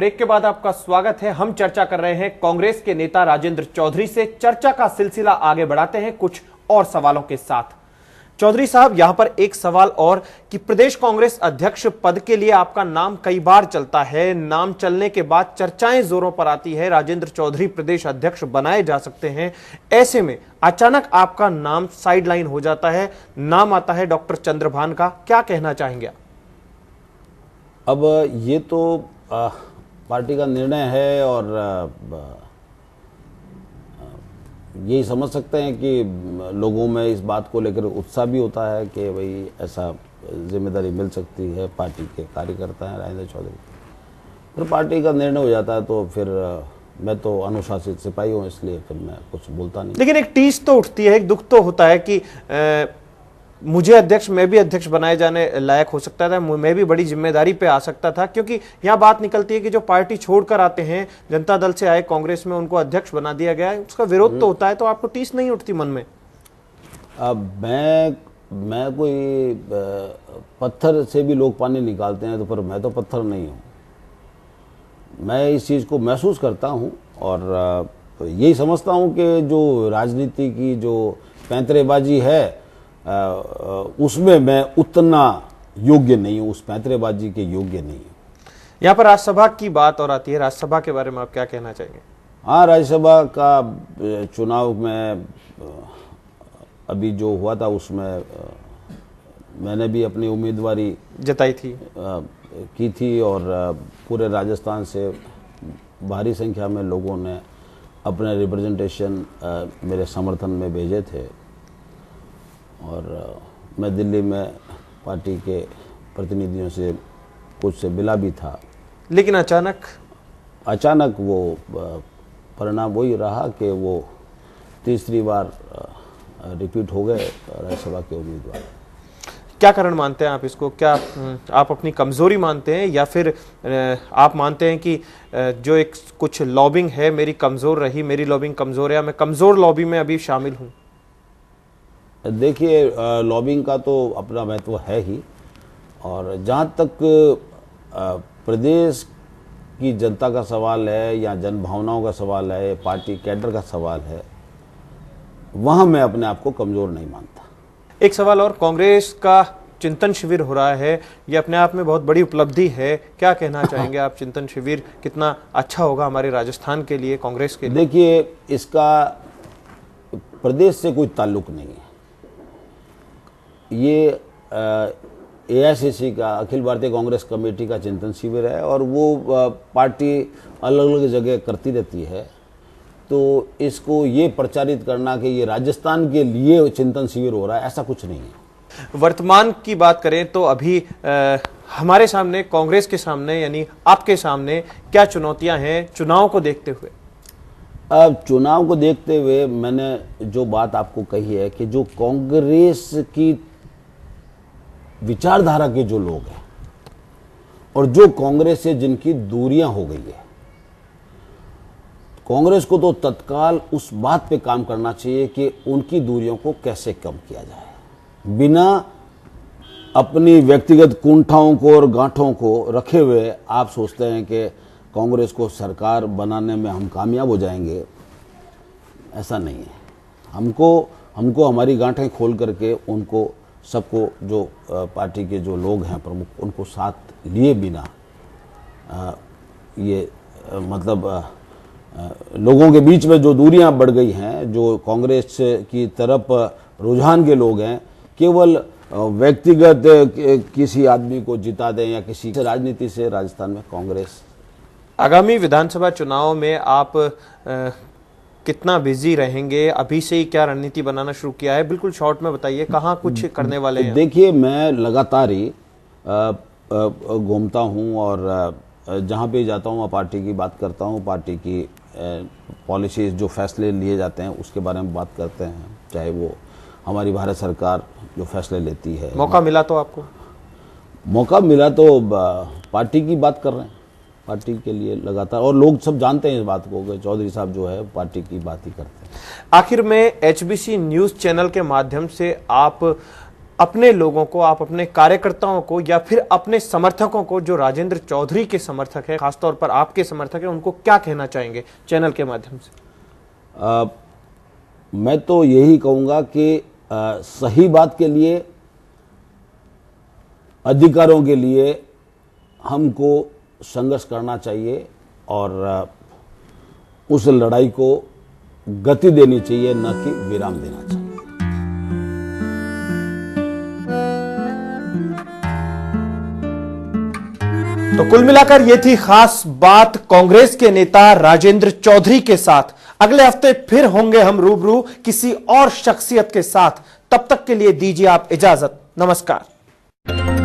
Break के बाद आपका स्वागत है। हम चर्चा कर रहे हैं कांग्रेस के नेता राजेंद्र चौधरी से। चर्चा का सिलसिला आगे बढ़ाते हैं कुछ और सवालों के साथ। चौधरी साहब, यहां पर एक सवाल और कि प्रदेश कांग्रेस अध्यक्ष पद के लिए आपका नाम कई बार चलता है। नाम चलने के बाद चर्चाएं जोरों पर आती है, राजेंद्र चौधरी प्रदेश अध्यक्ष बनाए जा सकते हैं। ऐसे में अचानक आपका नाम साइडलाइन हो जाता है, नाम आता है डॉक्टर चंद्रभान का। क्या कहना चाहेंगे आप? अब ये तो पार्टी का निर्णय है और यही समझ सकते हैं कि लोगों में इस बात को लेकर उत्साह भी होता है कि भाई ऐसा जिम्मेदारी मिल सकती है। पार्टी के कार्यकर्ता हैं राजेंद्र चौधरी, फिर पार्टी का निर्णय हो जाता है तो फिर मैं तो अनुशासित सिपाही हूँ, इसलिए फिर मैं कुछ बोलता नहीं। लेकिन एक टीस तो उठती है, एक दुख तो होता है कि मुझे अध्यक्ष, मैं भी अध्यक्ष बनाए जाने लायक हो सकता था, मैं भी बड़ी जिम्मेदारी पे आ सकता था, क्योंकि यहाँ बात निकलती है कि जो पार्टी छोड़कर आते हैं, जनता दल से आए कांग्रेस में, उनको अध्यक्ष बना दिया गया है, उसका विरोध तो होता है। तो आपको टीस नहीं उठती मन में? अब मैं कोई पत्थर से भी लोग पानी निकालते हैं, तो पर मैं तो पत्थर नहीं हूँ। मैं इस चीज़ को महसूस करता हूँ और यही समझता हूँ कि जो राजनीति की जो पैंतरेबाजी है उसमें मैं उतना योग्य नहीं हूँ, उस पैंतरेबाजी के योग्य नहीं हूँ। यहाँ पर राज्यसभा की बात और आती है, राज्यसभा के बारे में आप क्या कहना चाहेंगे? हाँ, राज्यसभा का चुनाव में अभी जो हुआ था उसमें मैंने भी अपनी उम्मीदवारी जताई थी, की थी और पूरे राजस्थान से भारी संख्या में लोगों ने अपने रिप्रेजेंटेशन मेरे समर्थन में भेजे थे और मैं दिल्ली में पार्टी के प्रतिनिधियों से कुछ से मिला भी था। लेकिन अचानक वो परिणाम वही रहा कि वो तीसरी बार रिपीट हो गए राज्यसभा के उम्मीदवार। क्या कारण मानते हैं आप इसको? क्या आप अपनी कमजोरी मानते हैं या फिर आप मानते हैं कि जो एक कुछ लॉबिंग है मेरी कमजोर रही, मेरी लॉबिंग कमजोर है, मैं कमजोर लॉबी में अभी शामिल हूं? देखिए, लॉबिंग का तो अपना महत्व है ही, और जहाँ तक प्रदेश की जनता का सवाल है या जन भावनाओं का सवाल है, पार्टी कैडर का सवाल है, वहाँ मैं अपने आप को कमज़ोर नहीं मानता। एक सवाल और, कांग्रेस का चिंतन शिविर हो रहा है, ये अपने आप में बहुत बड़ी उपलब्धि है। क्या कहना चाहेंगे आप? चिंतन शिविर कितना अच्छा होगा हमारे राजस्थान के लिए, कांग्रेस के लिए? देखिए, इसका प्रदेश से कोई ताल्लुक नहीं है। ये AICC का, अखिल भारतीय कांग्रेस कमेटी का चिंतन शिविर है और वो पार्टी अलग अलग जगह करती रहती है। तो इसको ये प्रचारित करना कि ये राजस्थान के लिए चिंतन शिविर हो रहा है, ऐसा कुछ नहीं है। वर्तमान की बात करें तो अभी हमारे सामने, कांग्रेस के सामने यानी आपके सामने क्या चुनौतियां हैं चुनाव को देखते हुए? अब चुनाव को देखते हुए मैंने जो बात आपको कही है कि जो कांग्रेस की विचारधारा के जो लोग हैं और जो कांग्रेस से जिनकी दूरियां हो गई है, कांग्रेस को तो तत्काल उस बात पे काम करना चाहिए कि उनकी दूरियों को कैसे कम किया जाए। बिना अपनी व्यक्तिगत कुंठाओं को और गांठों को रखे हुए आप सोचते हैं कि कांग्रेस को सरकार बनाने में हम कामयाब हो जाएंगे, ऐसा नहीं है। हमको हमारी गांठें खोल करके उनको सबको, जो पार्टी के जो लोग हैं प्रमुख, उनको साथ लिए बिना मतलब लोगों के बीच में जो दूरियां बढ़ गई हैं, जो कांग्रेस की तरफ रुझान के लोग हैं, केवल व्यक्तिगत किसी आदमी को जिता दें या किसी राजनीति से राजस्थान में कांग्रेस। आगामी विधानसभा चुनाव में आप कितना बिजी रहेंगे? अभी से ही क्या रणनीति बनाना शुरू किया है? बिल्कुल शॉर्ट में बताइए, कहाँ कुछ करने वाले हैं? देखिए, मैं लगातार ही घूमता हूँ और जहाँ पे जाता हूँ पार्टी की बात करता हूँ, पार्टी की पॉलिसीज, जो फैसले लिए जाते हैं उसके बारे में बात करते हैं, चाहे वो हमारी भारत सरकार जो फैसले लेती है। मौका मिला तो आपको? मौका मिला तो पार्टी की बात कर रहे हैं, पार्टी के लिए लगातार, और लोग सब जानते हैं इस बात को कि चौधरी साहब जो है पार्टी की बात ही करते हैं। आखिर में HBC न्यूज चैनल के माध्यम से आप अपने लोगों को, आप अपने कार्यकर्ताओं को या फिर अपने समर्थकों को, जो राजेंद्र चौधरी के समर्थक है, खासतौर पर आपके समर्थक है, उनको क्या कहना चाहेंगे चैनल के माध्यम से? मैं तो यही कहूंगा कि सही बात के लिए, अधिकारों के लिए हमको संघर्ष करना चाहिए और उस लड़ाई को गति देनी चाहिए, न कि विराम देना चाहिए। तो कुल मिलाकर ये थी खास बात कांग्रेस के नेता राजेंद्र चौधरी के साथ। अगले हफ्ते फिर होंगे हम रूबरू किसी और शख्सियत के साथ। तब तक के लिए दीजिए आप इजाजत। नमस्कार।